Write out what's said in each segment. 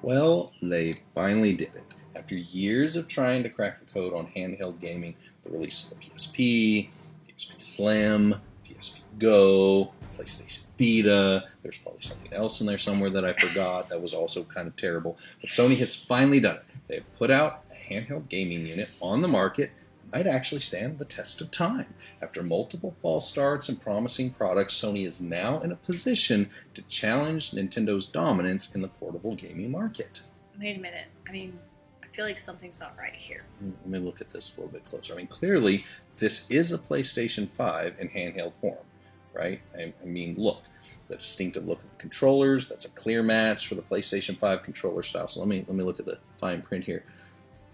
Well, they finally did it. After years of trying to crack the code on handheld gaming, the release of the PSP, PSP Slim, PSP Go, PlayStation Vita, there's probably something else in there somewhere that I forgot that was also kind of terrible. But Sony has finally done it. They have put out a handheld gaming unit on the market that might actually stand the test of time. After multiple false starts and promising products, Sony is now in a position to challenge Nintendo's dominance in the portable gaming market. Wait a minute. I mean, I feel like something's not right here. Let me look at this a little bit closer. I mean, clearly, this is a PlayStation 5 in handheld form, right? I mean, look, the distinctive look of the controllers, that's a clear match for the PlayStation 5 controller style. So let me look at the fine print here.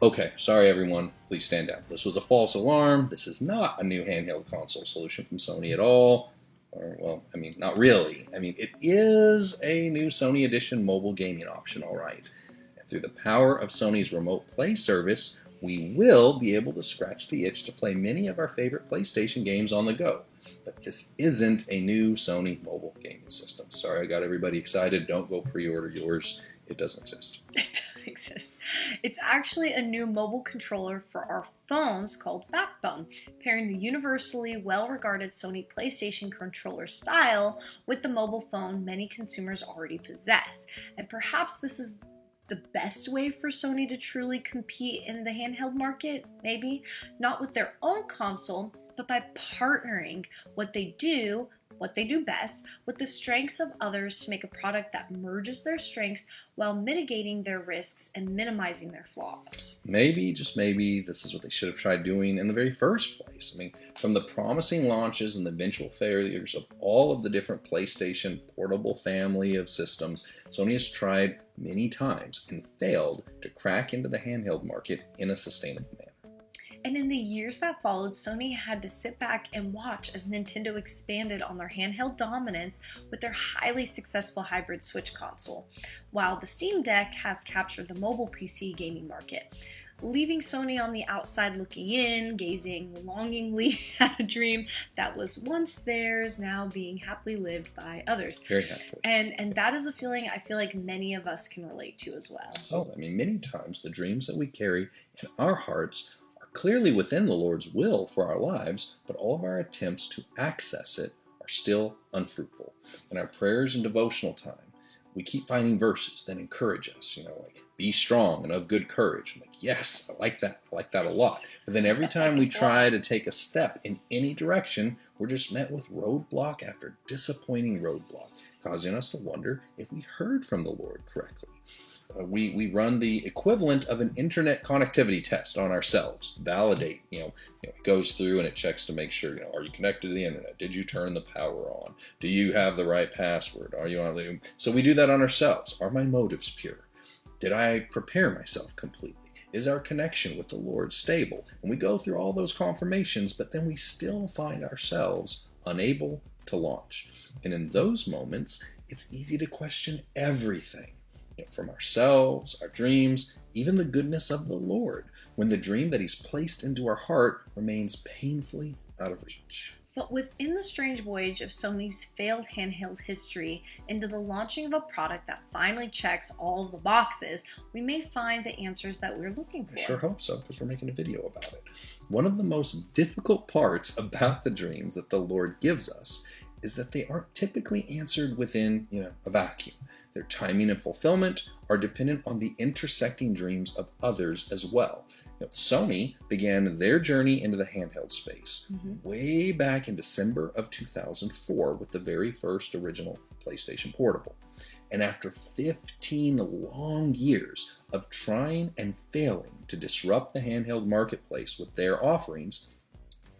Okay, sorry everyone, please stand down. This was a false alarm. This is not a new handheld console solution from Sony at all. Or, well, I mean, not really. I mean, it is a new Sony Edition mobile gaming option, all right. And through the power of Sony's Remote Play service, we will be able to scratch the itch to play many of our favorite PlayStation games on the go. But this isn't a new Sony mobile gaming system. Sorry, I got everybody excited. Don't go pre-order yours. It doesn't exist. It doesn't exist. It's actually a new mobile controller for our phones called Backbone, pairing the universally well-regarded Sony PlayStation controller style with the mobile phone many consumers already possess. And perhaps this is the best way for Sony to truly compete in the handheld market, maybe not with their own console, but by partnering what they do best with the strengths of others to make a product that merges their strengths while mitigating their risks and minimizing their flaws. Maybe, just maybe, this is what they should have tried doing in the very first place. I mean, from the promising launches and the eventual failures of all of the different PlayStation portable family of systems, Sony has tried many times and failed to crack into the handheld market in a sustainable manner. And in the years that followed, Sony had to sit back and watch as Nintendo expanded on their handheld dominance with their highly successful hybrid Switch console, while the Steam Deck has captured the mobile PC gaming market, leaving Sony on the outside looking in, gazing longingly at a dream that was once theirs, now being happily lived by others. Very happily. And that is a feeling I feel like many of us can relate to as well. Oh, I mean, many times the dreams that we carry in our hearts clearly within the Lord's will for our lives, but all of our attempts to access it are still unfruitful. In our prayers and devotional time, we keep finding verses that encourage us, like, be strong and of good courage. I'm like, yes, I like that a lot. But then every time we try to take a step in any direction, we're just met with roadblock after disappointing roadblock, causing us to wonder if we heard from the Lord correctly. We run the equivalent of an internet connectivity test on ourselves, validate, it goes through and it checks to make sure, are you connected to the internet? Did you turn the power on? Do you have the right password? Are you on the... So we do that on ourselves. Are my motives pure? Did I prepare myself completely? Is our connection with the Lord stable? And we go through all those confirmations, but then we still find ourselves unable to launch. And in those moments, it's easy to question everything. From ourselves, our dreams, even the goodness of the Lord, when the dream that He's placed into our heart remains painfully out of reach. But within the strange voyage of Sony's failed handheld history into the launching of a product that finally checks all of the boxes, we may find the answers that we're looking for. I sure hope so, because we're making a video about it. One of the most difficult parts about the dreams that the Lord gives us is that they aren't typically answered within, a vacuum. Their timing and fulfillment are dependent on the intersecting dreams of others as well. Sony began their journey into the handheld space way back in December of 2004 with the very first original PlayStation Portable. And after 15 long years of trying and failing to disrupt the handheld marketplace with their offerings,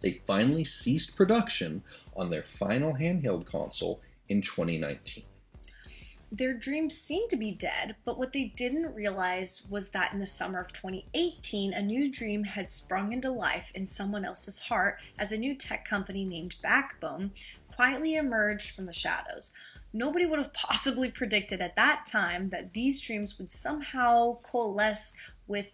they finally ceased production on their final handheld console in 2019. Their dreams seemed to be dead, but what they didn't realize was that in the summer of 2018, a new dream had sprung into life in someone else's heart as a new tech company named Backbone quietly emerged from the shadows. Nobody would have possibly predicted at that time that these dreams would somehow coalesce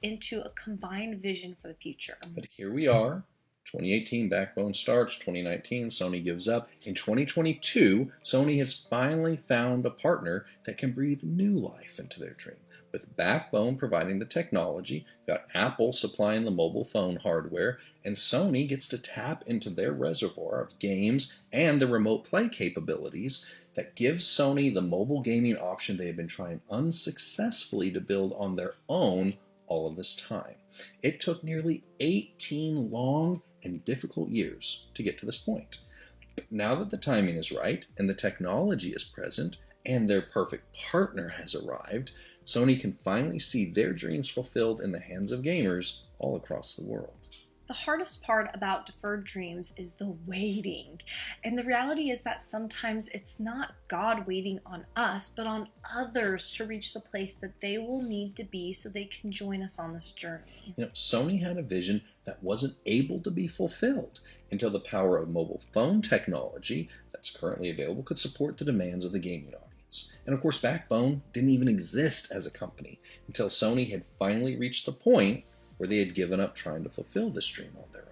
into a combined vision for the future. But here we are. 2018, Backbone starts. 2019, Sony gives up. In 2022, Sony has finally found a partner that can breathe new life into their dream. With Backbone providing the technology, you've got Apple supplying the mobile phone hardware, and Sony gets to tap into their reservoir of games and the remote play capabilities that gives Sony the mobile gaming option they have been trying unsuccessfully to build on their own all of this time. It took nearly 18 long and difficult years to get to this point. But now that the timing is right and the technology is present and their perfect partner has arrived, Sony can finally see their dreams fulfilled in the hands of gamers all across the world. The hardest part about deferred dreams is the waiting. And the reality is that sometimes it's not God waiting on us, but on others to reach the place that they will need to be so they can join us on this journey. Sony had a vision that wasn't able to be fulfilled until the power of mobile phone technology that's currently available could support the demands of the gaming audience. And of course, Backbone didn't even exist as a company until Sony had finally reached the point where they had given up trying to fulfill this dream on their own.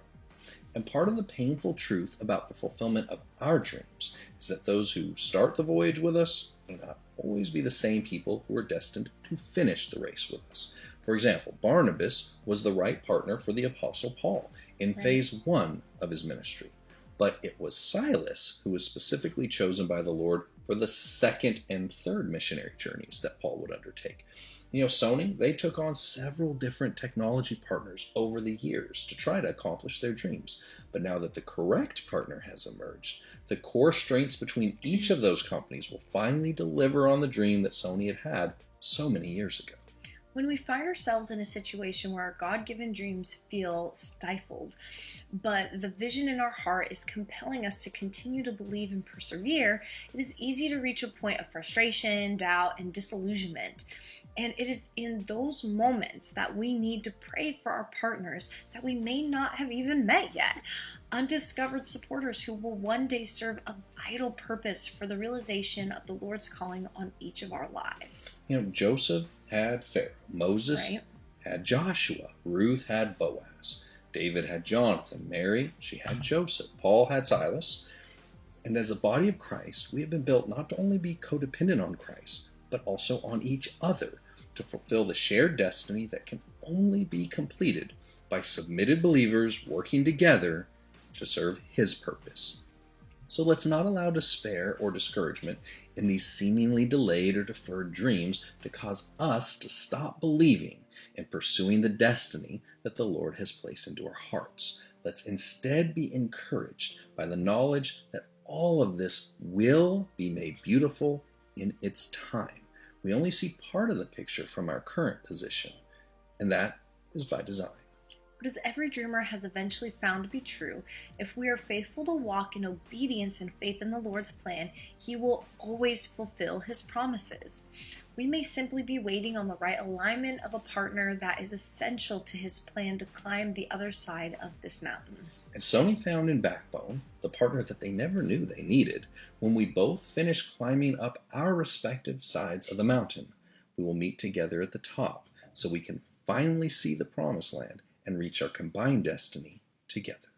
And part of the painful truth about the fulfillment of our dreams is that those who start the voyage with us may not always be the same people who are destined to finish the race with us. For example, Barnabas was the right partner for the Apostle Paul in phase 1 of his ministry. But it was Silas who was specifically chosen by the Lord for the second and third missionary journeys that Paul would undertake. Sony, they took on several different technology partners over the years to try to accomplish their dreams. But now that the correct partner has emerged, the core strengths between each of those companies will finally deliver on the dream that Sony had so many years ago. When we find ourselves in a situation where our God-given dreams feel stifled, but the vision in our heart is compelling us to continue to believe and persevere, it is easy to reach a point of frustration, doubt, and disillusionment. And it is in those moments that we need to pray for our partners that we may not have even met yet. Undiscovered supporters who will one day serve a vital purpose for the realization of the Lord's calling on each of our lives. Joseph had Pharaoh. Moses had Joshua. Ruth had Boaz. David had Jonathan. Mary, she had Joseph. Paul had Silas. And as a body of Christ, we have been built not to only be codependent on Christ, but also on each other to fulfill the shared destiny that can only be completed by submitted believers working together to serve His purpose. So let's not allow despair or discouragement in these seemingly delayed or deferred dreams to cause us to stop believing and pursuing the destiny that the Lord has placed into our hearts. Let's instead be encouraged by the knowledge that all of this will be made beautiful in its time. We only see part of the picture from our current position, and that is by design. But as every dreamer has eventually found to be true, if we are faithful to walk in obedience and faith in the Lord's plan, He will always fulfill His promises. We may simply be waiting on the right alignment of a partner that is essential to His plan to climb the other side of this mountain. And Sony found in Backbone the partner that they never knew they needed. When we both finish climbing up our respective sides of the mountain, we will meet together at the top so we can finally see the promised land and reach our combined destiny together.